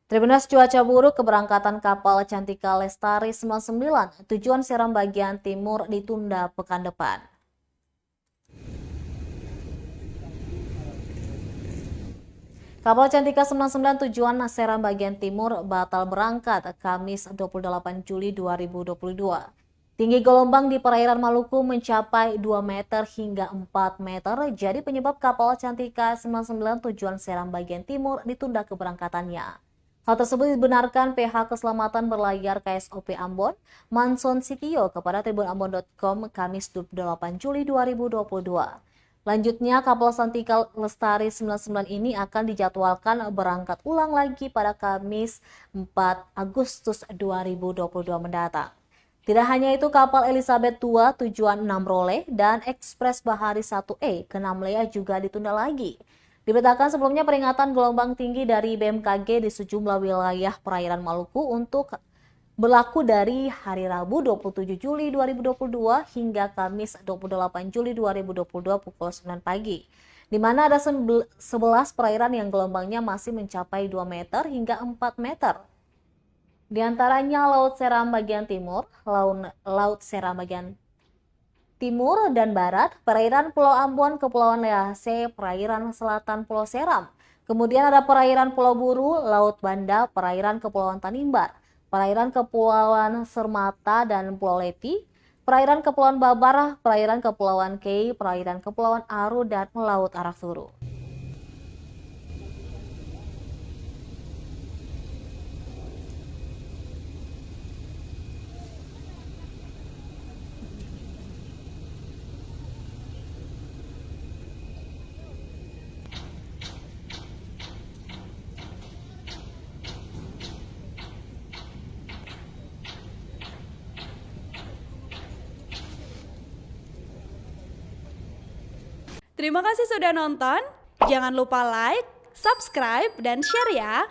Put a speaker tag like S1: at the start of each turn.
S1: Tribunnews cuaca buruk keberangkatan kapal Cantika Lestari 99 tujuan Seram bagian timur ditunda pekan depan. Kapal Cantika 99 tujuan Seram bagian timur batal berangkat Kamis 28 Juli 2022. Tinggi gelombang di perairan Maluku mencapai 2 meter hingga 4 meter, jadi penyebab kapal Cantika 99 tujuan Seram bagian timur ditunda keberangkatannya. Hal tersebut dibenarkan pihak keselamatan berlayar KSOP Ambon, Manson Sitio kepada tribunambon.com Kamis 28 Juli 2022. Lanjutnya, kapal Cantika Lestari 99 ini akan dijadwalkan berangkat ulang lagi pada Kamis 4 Agustus 2022 mendatang. Tidak hanya itu, kapal Elizabeth II tujuan Namrole dan Ekspres Bahari 1E ke Namlea juga ditunda lagi. Diberitakan sebelumnya peringatan gelombang tinggi dari BMKG di sejumlah wilayah perairan Maluku untuk berlaku dari hari Rabu 27 Juli 2022 hingga Kamis 28 Juli 2022 pukul 9 pagi, di mana ada 11 perairan yang gelombangnya masih mencapai 2 meter hingga 4 meter. Di antaranya Laut Seram bagian timur, Laut Seram bagian timur dan barat, perairan Pulau Ambon, Kepulauan Lease, perairan selatan Pulau Seram. Kemudian ada perairan Pulau Buru, Laut Banda, perairan Kepulauan Tanimbar, perairan Kepulauan Sermata dan Pulau Leti, perairan Kepulauan Babar, perairan Kepulauan Kei, perairan Kepulauan Aru, dan Laut Arafuru.
S2: Terima kasih sudah nonton. Jangan lupa like, subscribe, dan share ya.